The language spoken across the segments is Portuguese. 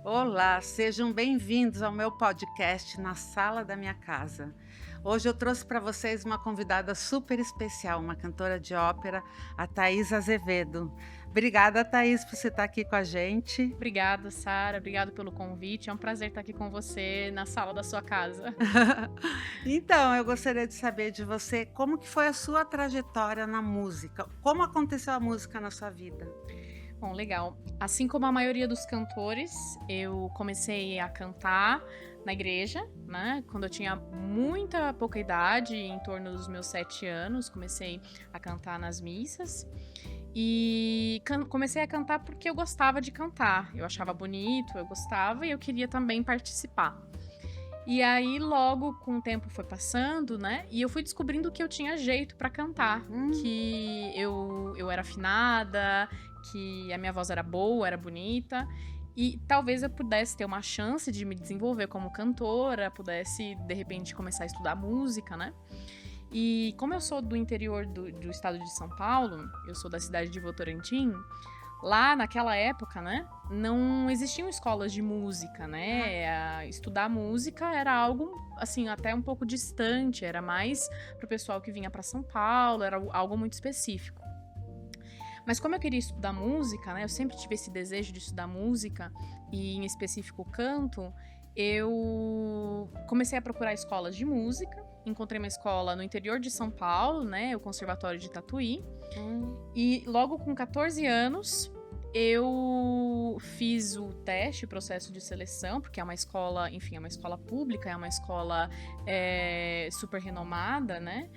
Olá, sejam bem-vindos ao meu podcast Na Sala da Minha Casa. Hoje eu trouxe para vocês uma convidada super especial, uma cantora de ópera, a Thaís Azevedo. Obrigada, Thaís, por você estar aqui com a gente. Obrigada, Sara. Obrigado pelo convite. É um prazer estar aqui com você na sala da sua casa. Então, eu gostaria de saber de você como que foi a sua trajetória na música. Como aconteceu a música na sua vida? Bom, legal. Assim como a maioria dos cantores, eu comecei a cantar na igreja, né? Quando eu tinha muita pouca idade, em torno dos meus 7 anos, comecei a cantar nas missas. E comecei a cantar porque eu gostava de cantar. Eu achava bonito, eu gostava e eu queria também participar. E aí, logo com o tempo foi passando, né? E eu fui descobrindo que eu tinha jeito pra cantar, Hum, que eu era afinada, que a minha voz era boa, era bonita. E talvez eu pudesse ter uma chance de me desenvolver como cantora, pudesse, de repente, começar a estudar música, né? E como eu sou do interior do estado de São Paulo, eu sou da cidade de Votorantim. Lá naquela época, né, não existiam escolas de música, né? Estudar música era algo assim até um pouco distante, era mais pro pessoal que vinha para São Paulo, era algo muito específico. Mas como eu queria estudar música, né? Eu sempre tive esse desejo de estudar música e em específico canto, eu comecei a procurar escolas de música. Encontrei uma escola no interior de São Paulo, né? O Conservatório de Tatuí. hum. E logo com 14 anos, eu fiz o teste, o processo de seleção, porque é uma escola, enfim, é uma escola pública, é uma escola super renomada, né?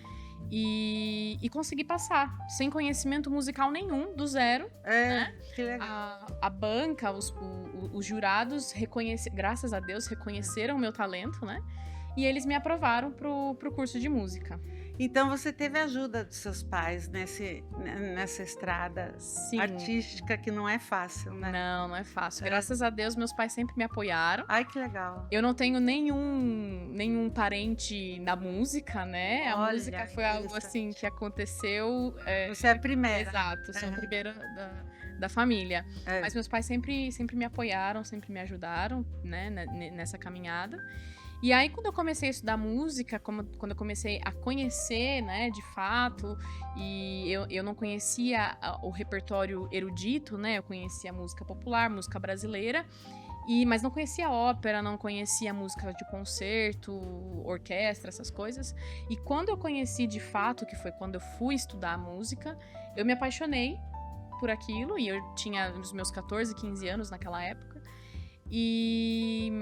E consegui passar, sem conhecimento musical nenhum, do zero, É, né? que legal. A banca, os jurados, graças a Deus, reconheceram o meu talento, né? E eles me aprovaram pro curso de música. Então você teve ajuda dos seus pais nessa estrada Sim. artística que não é fácil, né? Não, não é fácil. É. Graças a Deus, meus pais sempre me apoiaram. Ai, que legal. Eu não tenho nenhum parente na música, né? A música Olha, foi algo assim interessante. que aconteceu. Você é a primeira. Exato, sou a Aham. primeira da família. É. Mas meus pais sempre me apoiaram, sempre me ajudaram, né, nessa caminhada. E aí, quando eu comecei a estudar música, quando eu comecei a conhecer, né, de fato, e eu não conhecia o repertório erudito, né, eu conhecia música popular, música brasileira, mas não conhecia ópera, não conhecia música de concerto, orquestra, essas coisas. E quando eu conheci de fato, que foi quando eu fui estudar música, eu me apaixonei por aquilo, e eu tinha os meus 14, 15 anos naquela época. E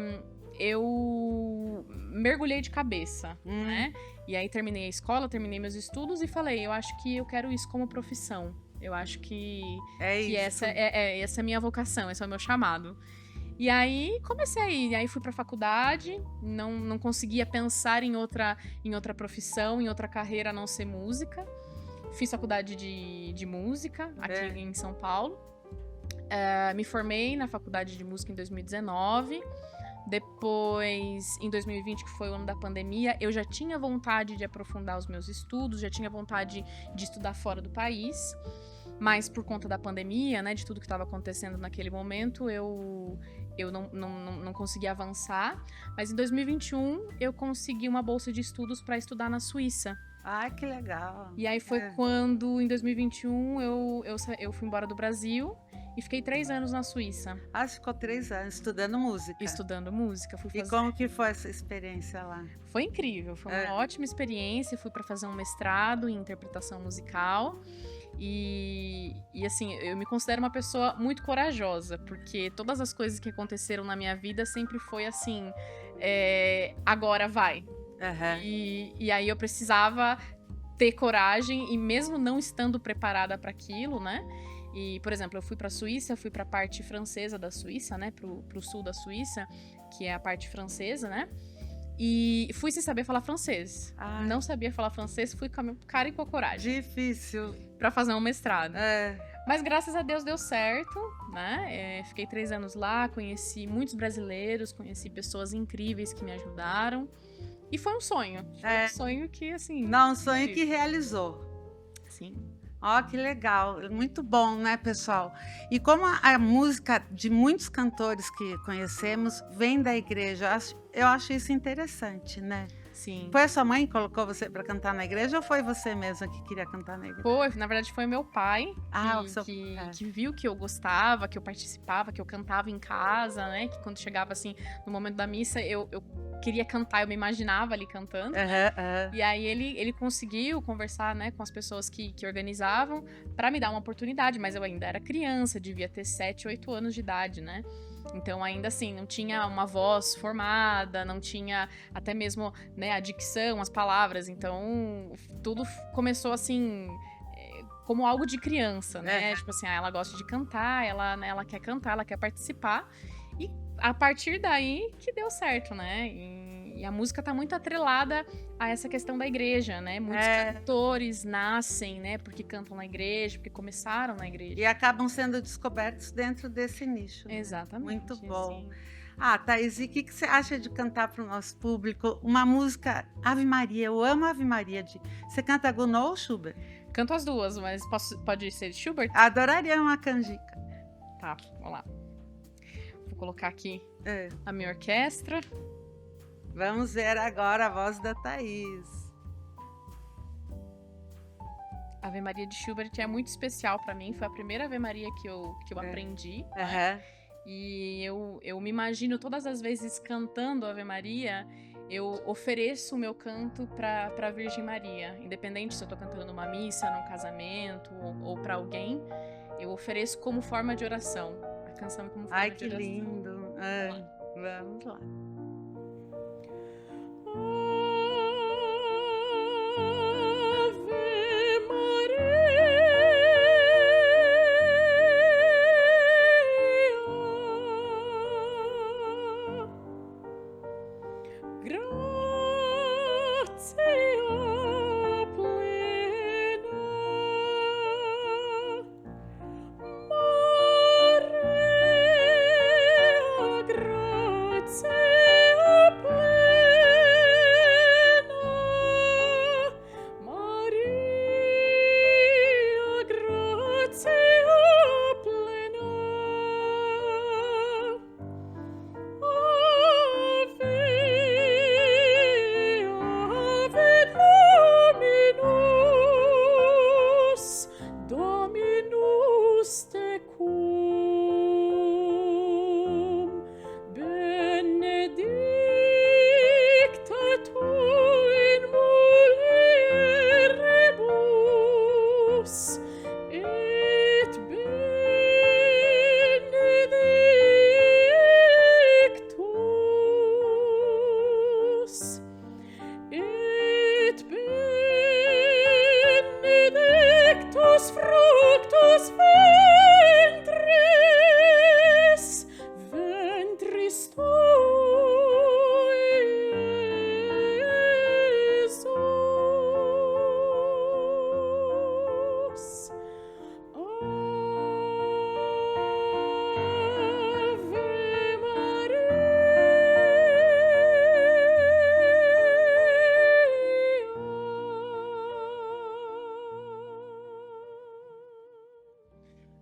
eu mergulhei de cabeça, Hum, né? E aí terminei a escola, terminei meus estudos e falei, eu acho que eu quero isso como profissão. Eu acho é que isso. essa é a minha vocação, esse é o meu chamado. E aí comecei a ir, aí fui pra faculdade, não conseguia pensar em outra profissão, em outra carreira a não ser música. Fiz faculdade de música aqui É. em São Paulo. Me formei na faculdade de música em 2019. Depois, em 2020, que foi o ano da pandemia, eu já tinha vontade de aprofundar os meus estudos, já tinha vontade de estudar fora do país, mas por conta da pandemia, né, de tudo que estava acontecendo naquele momento, eu não consegui avançar. Mas em 2021, eu consegui uma bolsa de estudos para estudar na Suíça. Ai, que legal. E aí foi É. quando, em 2021, eu fui embora do Brasil e fiquei 3 anos na Suíça, Ah, você ficou 3 anos estudando música. estudando música. Fui E fazer. como que foi essa experiência lá? Foi incrível, foi É. uma ótima experiência. Fui para fazer um mestrado em interpretação musical. E assim, eu me considero uma pessoa muito corajosa, porque todas as coisas que aconteceram na minha vida sempre foi assim: agora vai. Aham. E aí eu precisava ter coragem, e mesmo não estando preparada para aquilo, né? E, por exemplo, eu fui para a Suíça, fui para a parte francesa da Suíça, né? Pro sul da Suíça, que é a parte francesa, né? E fui sem saber falar francês. Ai, Não sabia falar francês, fui com a minha cara e com a coragem difícil. para fazer um mestrado. É. Mas graças a Deus deu certo, né? Fiquei 3 anos lá, conheci muitos brasileiros, conheci pessoas incríveis que me ajudaram. E foi um sonho. Foi É. um sonho que, assim. Não, um sonho que realizou. Sim. Ó, que legal, muito bom, né, pessoal? E como a música de muitos cantores que conhecemos vem da igreja, eu acho isso interessante, né? Sim. Foi a sua mãe que colocou você para cantar na igreja ou foi você mesma que queria cantar na igreja? Na verdade foi meu pai que viu que eu gostava, que eu participava, que eu cantava em casa, né? Que quando chegava assim, no momento da missa, eu queria cantar, eu me imaginava ali cantando. E aí ele conseguiu conversar, né, com as pessoas que organizavam para me dar uma oportunidade, mas eu ainda era criança, devia ter 7, 8 anos de idade, né? Então, ainda assim, não tinha uma voz formada, não tinha até mesmo, né, a dicção, as palavras. Então, tudo começou assim, como algo de criança, né? Tipo assim, ela gosta de cantar, ela quer cantar, ela quer participar. E a partir daí que deu certo, né? E a música tá muito atrelada a essa questão da igreja, né? Muitos cantores nascem, né? Porque cantam na igreja, porque começaram na igreja. E acabam sendo descobertos dentro desse nicho. Né? Exatamente. Muito bom. Sim. Thaís, e o que você acha de cantar para o nosso público uma música Ave Maria? Eu amo Ave Maria. Você canta Gounod ou Schubert? Canto as duas, mas pode ser Schubert? Adoraria uma canjica. Tá, vamos lá. Vou colocar aqui a minha orquestra. Vamos ver agora a voz da Thaís. Ave Maria de Schubert é muito especial para mim. Foi a primeira Ave Maria que eu aprendi. Né? E eu me imagino todas as vezes cantando Ave Maria, eu ofereço o meu canto para a Virgem Maria. Independente se eu tô cantando numa missa, num casamento ou para alguém, eu ofereço como forma de oração. A canção como forma de oração. Ai, que lindo. Vamos lá.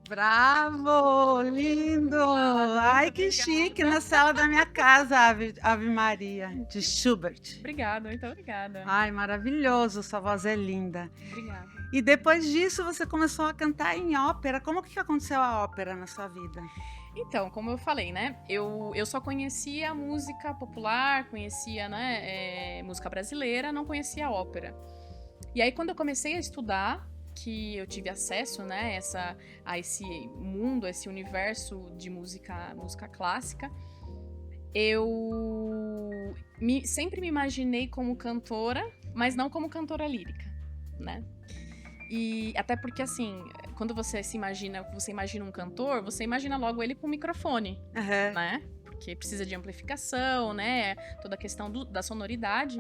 Bravo, lindo! Ai, que chique, na sala da minha casa, Ave Maria, de Schubert. Obrigada, muito obrigada. Ai, maravilhoso, sua voz é linda. Obrigada. E depois disso você começou a cantar em ópera. Como que aconteceu a ópera na sua vida? Então, como eu falei, né, eu só conhecia música popular, conhecia, né, música brasileira, não conhecia ópera. E aí, quando eu comecei a estudar, que eu tive acesso, né, a esse mundo, esse universo de música clássica, eu sempre me imaginei como cantora, mas não como cantora lírica, né? E até porque, assim, quando você imagina um cantor, você imagina logo ele com microfone, né? Porque precisa de amplificação, né? Toda a questão da sonoridade.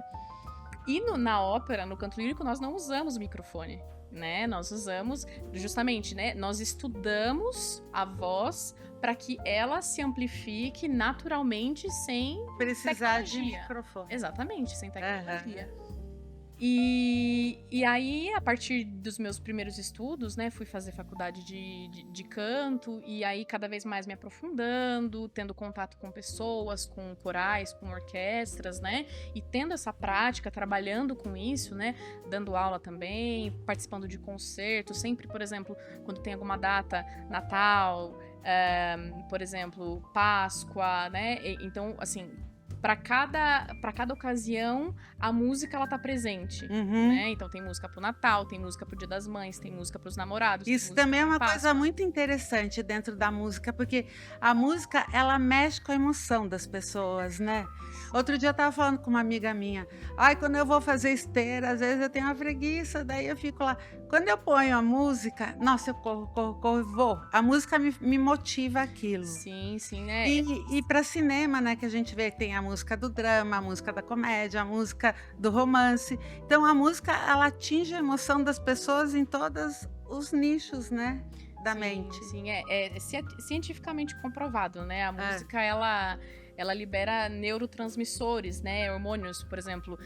E na ópera, no canto lírico, nós não usamos microfone, né? Nós usamos justamente, né? Nós estudamos a voz para que ela se amplifique naturalmente sem precisar tecnologia. de microfone. Exatamente, sem tecnologia. E aí, a partir dos meus primeiros estudos, né, fui fazer faculdade de canto, e aí cada vez mais me aprofundando, tendo contato com pessoas, com corais, com orquestras, né, e tendo essa prática, trabalhando com isso, né, dando aula também, participando de concertos, sempre, por exemplo, quando tem alguma data, Natal, por exemplo, Páscoa, né, então, assim, para cada ocasião, a música ela tá presente, né? Então tem música pro Natal, tem música pro Dia das Mães, tem música pros namorados. Isso também é uma coisa muito interessante dentro da música, porque a música, ela mexe com a emoção das pessoas, né? Outro dia eu tava falando com uma amiga minha, quando eu vou fazer esteira, às vezes eu tenho uma preguiça, daí eu fico lá. Quando eu ponho a música, nossa, eu corro, vou. A música me motiva aquilo. Sim, né? E para cinema, né, que a gente vê, tem a música do drama, a música da comédia, a música do romance. Então a música, ela atinge a emoção das pessoas em todos os nichos, né, da mente. Sim, é cientificamente comprovado, né? A música, ela libera neurotransmissores, né, hormônios, por exemplo,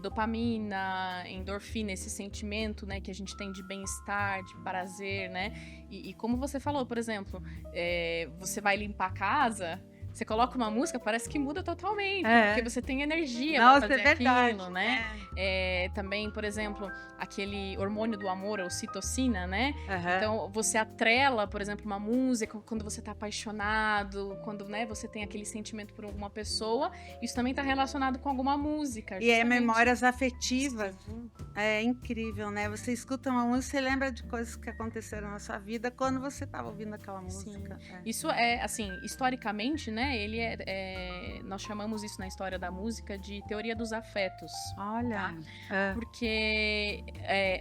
dopamina, endorfina, esse sentimento, né, que a gente tem de bem-estar, de prazer, né, e como você falou, por exemplo, você vai limpar a casa, você coloca uma música, parece que muda totalmente, porque você tem energia para fazer aquilo, né? Também, por exemplo, aquele hormônio do amor, a ocitocina, né? Então, você atrela, por exemplo, uma música quando você tá apaixonado, quando, né, você tem aquele sentimento por alguma pessoa, isso também tá relacionado com alguma música. Justamente. E memórias afetivas. Sim. É incrível, né? Você escuta uma música e lembra de coisas que aconteceram na sua vida quando você estava ouvindo aquela música. Isso assim, historicamente, né? Nós chamamos isso na história da música de teoria dos afetos. Olha. Tá? Porque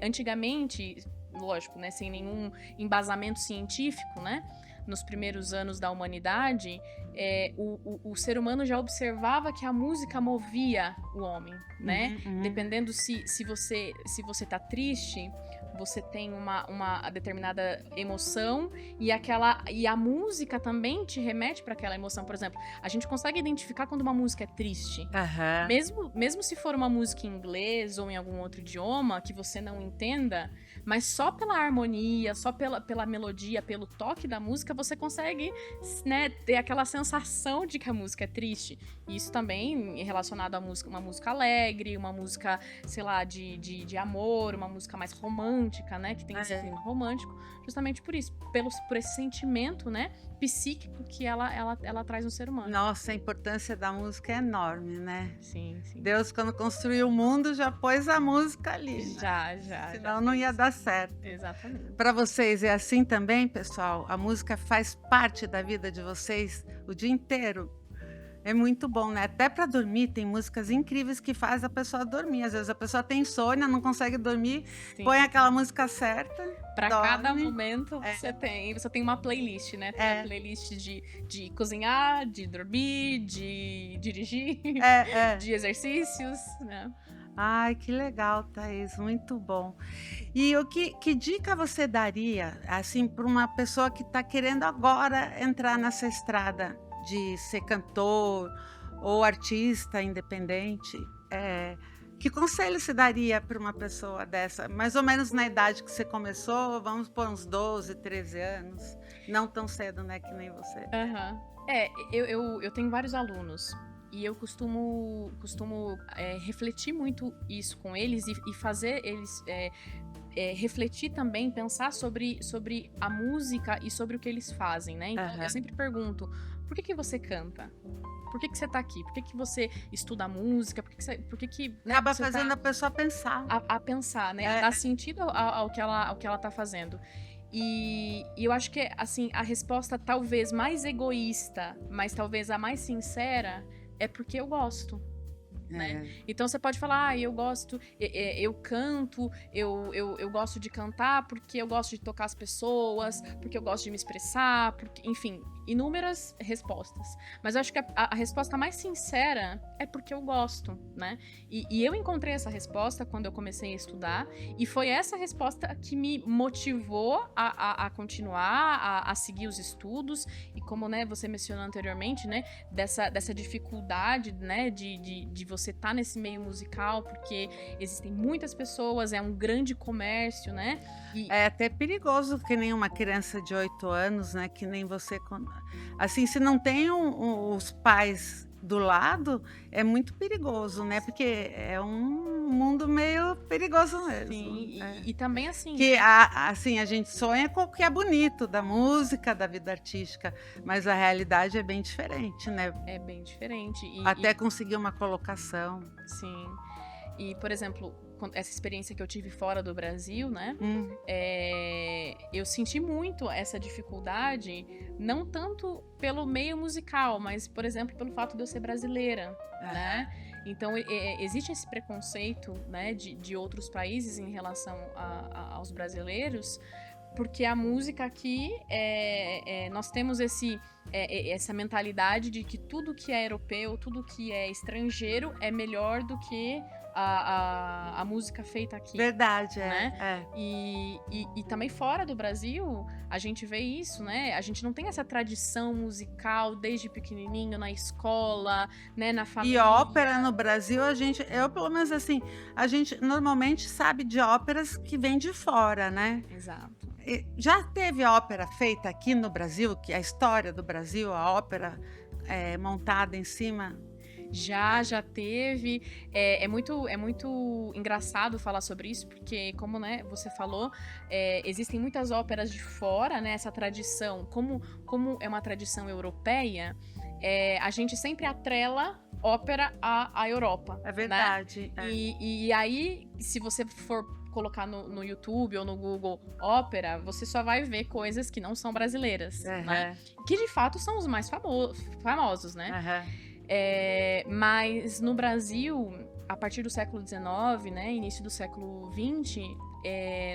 antigamente, lógico, né, sem nenhum embasamento científico, né, nos primeiros anos da humanidade, o ser humano já observava que a música movia o homem, né? Dependendo se você tá triste, você tem uma determinada emoção e a música também te remete para aquela emoção. Por exemplo, a gente consegue identificar quando uma música é triste. Mesmo se for uma música em inglês ou em algum outro idioma que você não entenda, mas só pela harmonia, só pela melodia, pelo toque da música, você consegue, né, ter aquela sensação de que a música é triste. E isso também é relacionado a uma música alegre, uma música, sei lá, de amor, uma música mais romântica, né, que tem esse clima romântico, justamente por isso, por esse sentimento, né, psíquico que ela traz no ser humano. Nossa, a importância da música é enorme, né? Sim. Deus, quando construiu o mundo, já pôs a música ali. Já. Senão não ia dar certo. Exatamente. Para vocês é assim também, pessoal? A música faz parte da vida de vocês o dia inteiro? É muito bom, né? Até para dormir, tem músicas incríveis que faz a pessoa dormir. Às vezes a pessoa tem insônia, não consegue dormir, põe aquela música certa. Para cada momento você tem uma playlist, né? Tem a playlist de cozinhar, de dormir, de dirigir, de exercícios, né? Ai, que legal, Thaís, muito bom. E que dica você daria, assim, para uma pessoa que está querendo agora entrar nessa estrada de ser cantor ou artista independente? Que conselho você daria para uma pessoa dessa? Mais ou menos na idade que você começou, vamos por uns 12, 13 anos. Não tão cedo, né, que nem você. Eu tenho vários alunos. E eu costumo refletir muito isso com eles e fazer eles refletir também, pensar sobre a música e sobre o que eles fazem, né? Então, eu sempre pergunto, por que você canta? Por que você tá aqui? Por que você estuda música? Por que né, acaba fazendo a pessoa pensar. A pensar, né? A dar sentido ao que ela tá fazendo. E eu acho que, assim, a resposta talvez mais egoísta, mas talvez a mais sincera, é porque eu gosto, né? Então você pode falar, eu gosto, eu canto, eu gosto de cantar porque eu gosto de tocar as pessoas, porque eu gosto de me expressar, porque, enfim, inúmeras respostas. Mas eu acho que a resposta mais sincera é porque eu gosto, né? E eu encontrei essa resposta quando eu comecei a estudar, e foi essa resposta que me motivou a continuar, a seguir os estudos, e como, né, você mencionou anteriormente, né, dessa dificuldade, né, de você estar nesse meio musical, porque existem muitas pessoas, é um grande comércio, né? É até perigoso que nem uma criança de 8 anos, né, que nem você, assim, se não tem os pais do lado, é muito perigoso, né, porque é um mundo meio perigoso mesmo. Sim, e também assim, Que né? assim, a gente sonha com o que é bonito da música, da vida artística, mas a realidade é bem diferente, né? É bem diferente. Até conseguir uma colocação. Sim. E, por exemplo, essa experiência que eu tive fora do Brasil, né? Eu senti muito essa dificuldade, não tanto pelo meio musical, mas, por exemplo, pelo fato de eu ser brasileira, né? Então, existe esse preconceito, né, de outros países em relação aos brasileiros, porque a música aqui, nós temos essa mentalidade de que tudo que é europeu, tudo que é estrangeiro é melhor do que a música feita aqui. Verdade, né? E também fora do Brasil, a gente vê isso, né? A gente não tem essa tradição musical desde pequenininho, na escola, né, na família. E ópera no Brasil, eu pelo menos assim, a gente normalmente sabe de óperas que vêm de fora, né? Exato. Já teve ópera feita aqui no Brasil, que a história do Brasil, a ópera montada em cima? Já teve. É muito engraçado falar sobre isso, porque, como, né, você falou, existem muitas óperas de fora, né? Essa tradição, como é uma tradição europeia, a gente sempre atrela ópera à Europa. É verdade. Né? E aí, se você for colocar no YouTube ou no Google ópera, você só vai ver coisas que não são brasileiras, né? Que de fato são os mais famosos, né? Mas no Brasil, a partir do século XIX, né, início do século XX,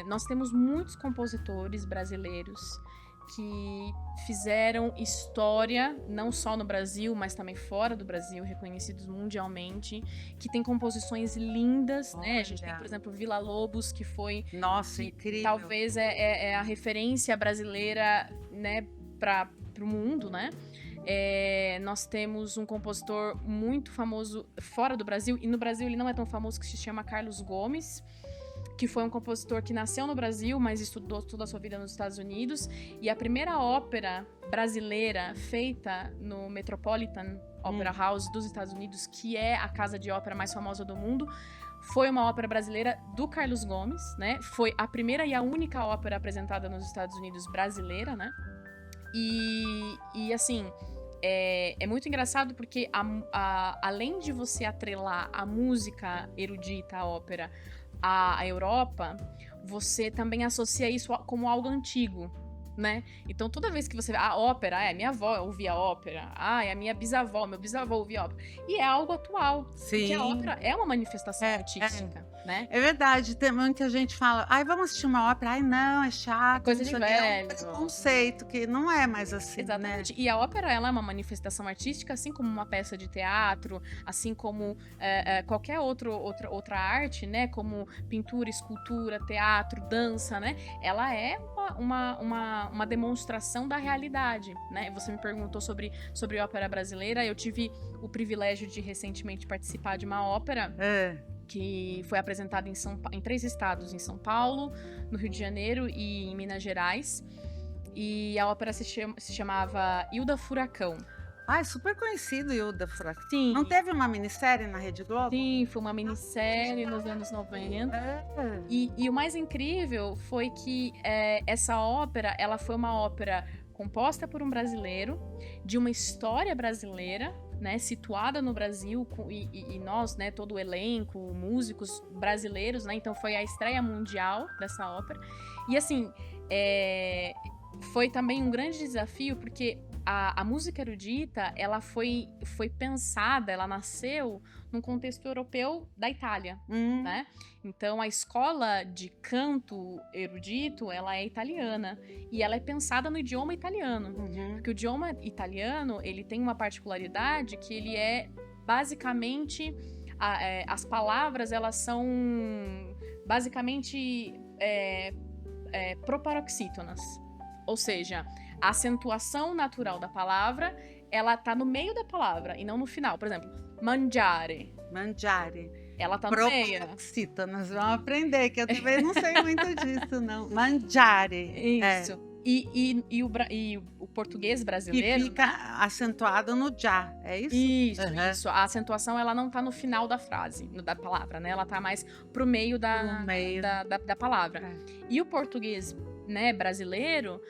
nós temos muitos compositores brasileiros que fizeram história, não só no Brasil, mas também fora do Brasil, reconhecidos mundialmente, que tem composições lindas, né? A gente tem, por exemplo, Villa-Lobos, que foi... Nossa, incrível. Talvez é a referência brasileira, né, para o mundo, né? Nós temos um compositor muito famoso fora do Brasil, e no Brasil ele não é tão famoso, que se chama Carlos Gomes, que foi um compositor que nasceu no Brasil, mas estudou toda a sua vida nos Estados Unidos, e a primeira ópera brasileira feita no Metropolitan Opera House dos Estados Unidos, que é a casa de ópera mais famosa do mundo, foi uma ópera brasileira do Carlos Gomes, né? Foi a primeira e a única ópera apresentada nos Estados Unidos brasileira, né? E assim, é muito engraçado porque além de você atrelar a música erudita, a ópera, à Europa, você também associa isso como algo antigo, né? Então toda vez que você vê a ópera, minha avó ouvia ópera, a minha bisavó, meu bisavô ouvia ópera, e é algo atual. Sim. Porque a ópera é uma manifestação artística, né? É verdade, tem muita gente que fala, vamos assistir uma ópera, não, é chato. Coisa de velho. É um conceito que não é mais assim, exatamente. né? E a ópera, ela é uma manifestação artística, assim como uma peça de teatro, assim como qualquer outra arte, né? Como pintura, escultura, teatro, dança, né? Ela é uma demonstração da realidade, né? Você me perguntou sobre ópera brasileira. Eu tive o privilégio de recentemente participar de uma ópera que foi apresentada em 3 estados, em São Paulo, no Rio de Janeiro e em Minas Gerais. E a ópera se chamava Hilda Furacão. É super conhecido, Hilda Furacão. Sim. Não teve uma minissérie na Rede Globo? Sim, foi uma minissérie nos anos 90. E o mais incrível foi que essa ópera, ela foi uma ópera composta por um brasileiro, de uma história brasileira, né, situada no Brasil, e nós, né, todo o elenco, músicos brasileiros, né, então foi a estreia mundial dessa ópera. E assim, foi também um grande desafio, porque a música erudita, ela foi pensada, ela nasceu num contexto europeu da Itália, né? Então, a escola de canto erudito, ela é italiana. E ela é pensada no idioma italiano. Porque o idioma italiano, ele tem uma particularidade que ele é, basicamente, as palavras, elas são, basicamente, proparoxítonas. Ou seja, a acentuação natural da palavra, ela tá no meio da palavra e não no final. Por exemplo, mangiare. Mangiare. Ela tá no meio. Proparoxítonas, vamos aprender, que eu também não sei muito disso, não. Mangiare. Isso. E o português brasileiro... Que fica acentuado no já, é isso? Isso. A acentuação, ela não tá no final da frase, da palavra, né? Ela tá mais pro meio da palavra. E o português, né, brasileiro,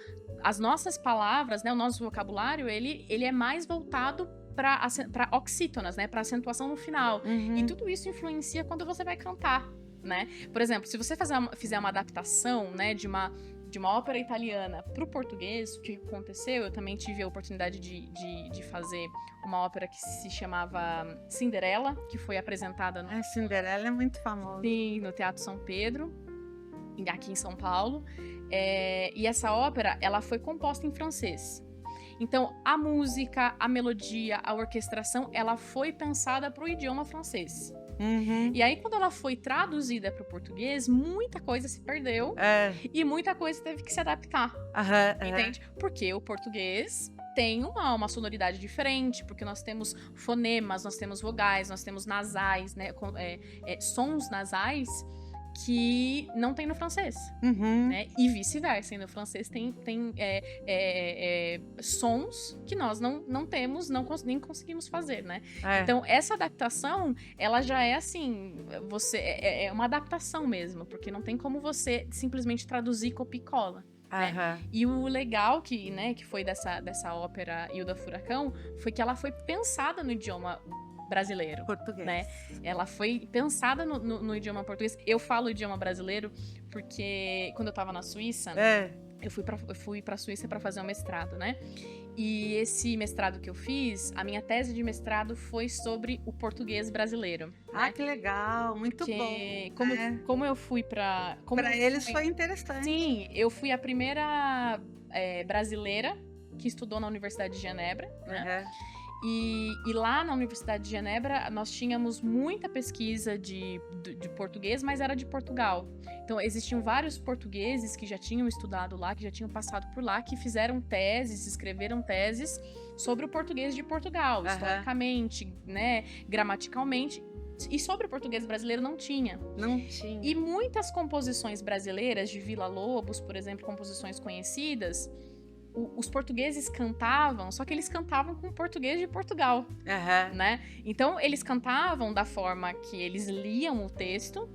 as nossas palavras, né, o nosso vocabulário, ele é mais voltado para oxítonas, né, para acentuação no final. E tudo isso influencia quando você vai cantar, né? Por exemplo, se você fizer uma adaptação, né, de uma ópera italiana para o português, o que aconteceu? Eu também tive a oportunidade de fazer uma ópera que se chamava Cinderela, que foi apresentada no... Cinderela é muito famosa. Sim, no Teatro São Pedro, aqui em São Paulo. E essa ópera, ela foi composta em francês. Então, a música, a melodia, a orquestração, ela foi pensada para o idioma francês. E aí, quando ela foi traduzida para o português, muita coisa se perdeu e muita coisa teve que se adaptar. Entende? Porque o português tem uma sonoridade diferente, porque nós temos fonemas, nós temos vogais, nós temos nasais, né? Sons nasais que não tem no francês, né? E vice-versa, no francês tem sons que nós não temos, nem conseguimos fazer, né? Então, essa adaptação, ela já é assim, é uma adaptação mesmo, porque não tem como você simplesmente traduzir copia e cola. Né? E o legal que foi dessa ópera Hilda Furacão foi que ela foi pensada no idioma brasileiro, português, né? Ela foi pensada no idioma português. Eu falo idioma brasileiro porque quando eu tava na Suíça, eu fui pra Suíça para fazer um mestrado, né? E esse mestrado que eu fiz, a minha tese de mestrado foi sobre o português brasileiro. Né? Que legal, muito bom. Como eu fui pra eles foi interessante. Sim, eu fui a primeira brasileira que estudou na Universidade de Genebra, né? E lá na Universidade de Genebra, nós tínhamos muita pesquisa de português, mas era de Portugal. Então, existiam vários portugueses que já tinham estudado lá, que já tinham passado por lá, que fizeram teses, escreveram teses sobre o português de Portugal, historicamente, né, gramaticalmente. E sobre o português brasileiro não tinha. Não tinha. E muitas composições brasileiras, de Villa-Lobos, por exemplo, composições conhecidas... Os portugueses cantavam, só que eles cantavam com português de Portugal, né? Então, eles cantavam da forma que eles liam o texto,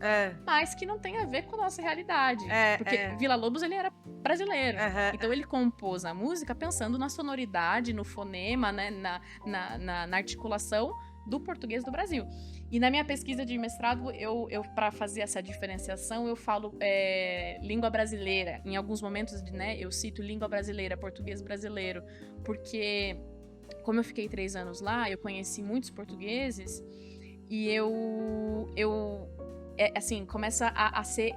mas que não tem a ver com a nossa realidade. Porque Villa-Lobos, ele era brasileiro. Então, ele compôs a música pensando na sonoridade, no fonema, né? na articulação do português do Brasil. E na minha pesquisa de mestrado, eu para fazer essa diferenciação, eu falo língua brasileira. Em alguns momentos, né, eu cito língua brasileira, português brasileiro, porque como eu fiquei 3 anos lá, eu conheci muitos portugueses e assim, começa a ser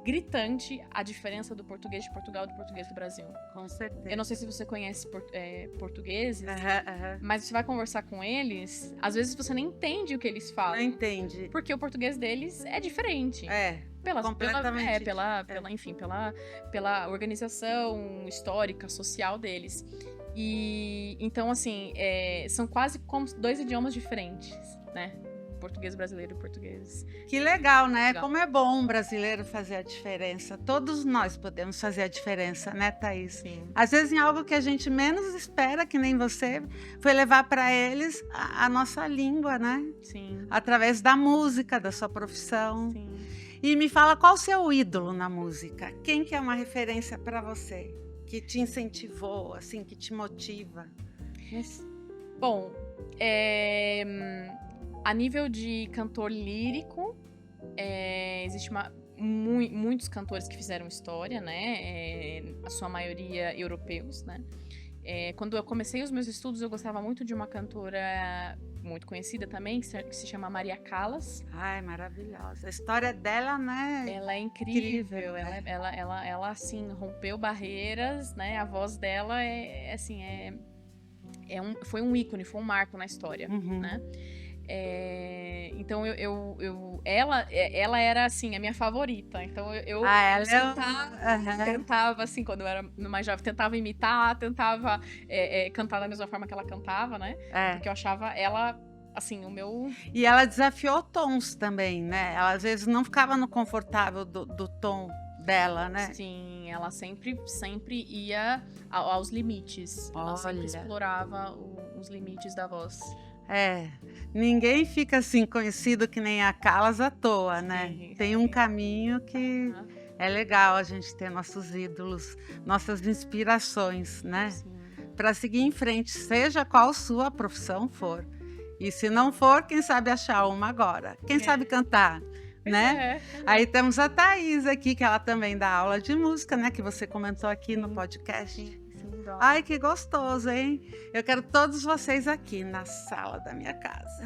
gritante a diferença do português de Portugal e do português do Brasil. Com certeza. Eu não sei se você conhece portugueses, mas você vai conversar com eles, às vezes você nem entende o que eles falam. Não entende. Porque o português deles é diferente. Completamente. Pela organização histórica, social deles. E então, assim, são quase como 2 idiomas diferentes, né? Português brasileiro e português. Que legal, né? Legal. Como é bom um brasileiro fazer a diferença. Todos nós podemos fazer a diferença, né, Thaís? Sim. Às vezes em algo que a gente menos espera, que nem você, foi levar para eles a nossa língua, né? Sim. Através da música, da sua profissão. Sim. E me fala, qual o seu ídolo na música? Quem que é uma referência para você? Que te incentivou, assim, que te motiva? Bom, a nível de cantor lírico, existe muitos cantores que fizeram história, né? A sua maioria europeus, né? Quando eu comecei os meus estudos, eu gostava muito de uma cantora muito conhecida também, que se chama Maria Callas. Ai, maravilhosa. A história dela, né? Ela é incrível, né? ela assim, rompeu barreiras, né? A voz dela foi um ícone, foi um marco na história, né? Então ela era assim a minha favorita. Então eu tentava assim, quando eu era mais jovem, tentava imitar, tentava cantar da mesma forma que ela cantava, né? Porque eu achava ela assim, o meu... E ela desafiou tons também, né? Ela às vezes não ficava no confortável do tom dela, né? Sim, ela sempre ia aos limites. Ela sempre explorava os limites da voz. Ninguém fica assim conhecido que nem a Callas à toa, né? Tem um caminho que é legal a gente ter nossos ídolos, nossas inspirações, né? Para seguir em frente, seja qual sua profissão for. E se não for, quem sabe achar uma agora? Quem sabe cantar, né? Aí temos a Thaís aqui, que ela também dá aula de música, né? Que você comentou aqui no podcast. Ai, que gostoso, hein? Eu quero todos vocês aqui na sala da minha casa.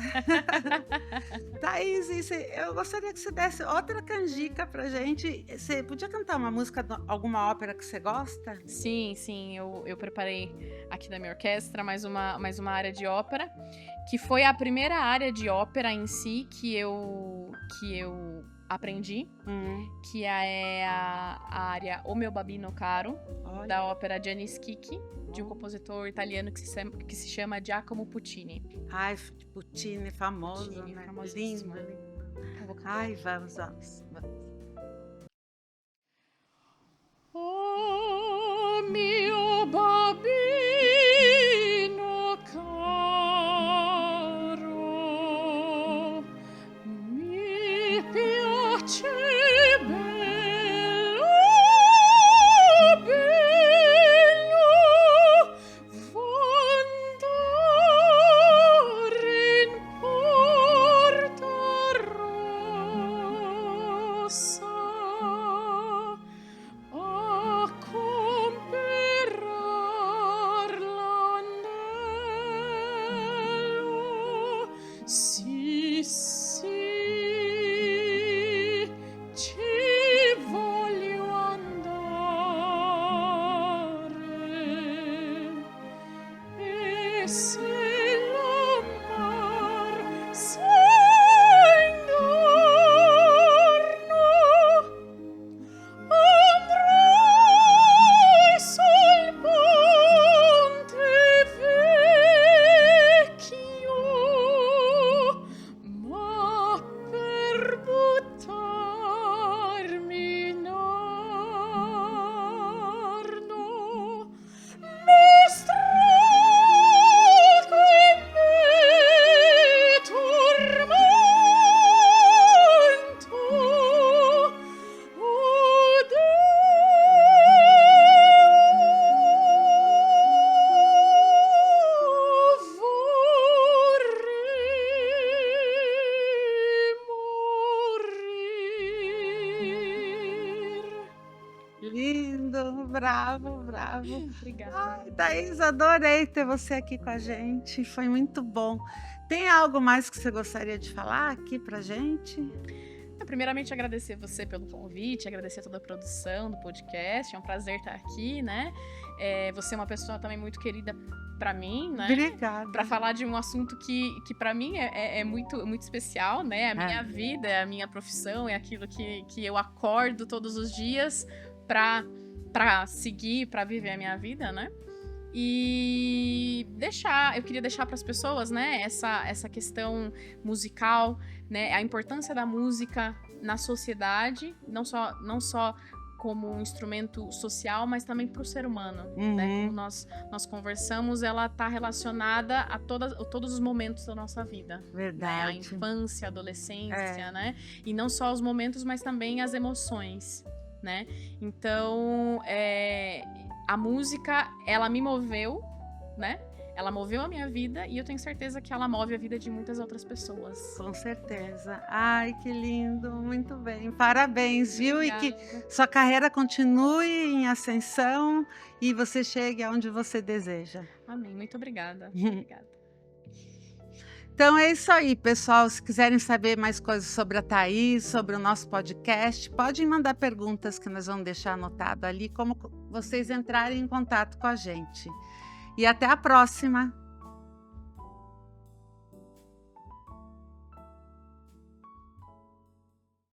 Thaís, eu gostaria que você desse outra canjica pra gente. Você podia cantar uma música, alguma ópera que você gosta? Sim, eu preparei aqui da minha orquestra mais uma área de ópera, que foi a primeira área de ópera em si que eu aprendi, que é a área O Meu Babino Caro, da ópera Gianni Schicchi, de um compositor italiano que se chama Giacomo Puccini. Ai, Puccini, famoso, Puccini, né? famosíssimo. Lindo. Ai, vamos. Oh, mio babino caro, mi piace bello, v'andare in Porta Rossa a comperar l'anello. Sì, ci voglio andare, e se la mar s'inganno, andrai sul ponte vecchio, ma per buttarmi in arno mi strago e mi tormento. Lindo, bravo. Obrigada. Ai, Thaís, adorei ter você aqui com a gente, foi muito bom. Tem algo mais que você gostaria de falar aqui pra gente? Primeiramente, agradecer você pelo convite, agradecer toda a produção do podcast, é um prazer estar aqui, né? Você é uma pessoa também muito querida para mim, né? Obrigada. Para falar de um assunto que para mim é muito, muito especial, né? A minha vida, a minha profissão, é aquilo que eu acordo todos os dias para seguir, para viver a minha vida, né? E eu queria deixar para as pessoas, né, essa questão musical, né, a importância da música na sociedade, não só como um instrumento social, mas também para o ser humano, né? Como nós conversamos, ela está relacionada a todos os momentos da nossa vida. Verdade. Né? A infância, a adolescência, né? E não só os momentos, mas também as emoções, né? Então, a música, ela me moveu, né? ela moveu a minha vida e eu tenho certeza que ela move a vida de muitas outras pessoas. Com certeza. Ai, que lindo, muito bem. Parabéns, viu? E que Obrigada. sua carreira continue em ascensão e você chegue aonde você deseja. Amém. Muito obrigada. Obrigada. Então é isso aí, pessoal. Se quiserem saber mais coisas sobre a Thaís, sobre o nosso podcast, podem mandar perguntas que nós vamos deixar anotado ali, como vocês entrarem em contato com a gente. E até a próxima!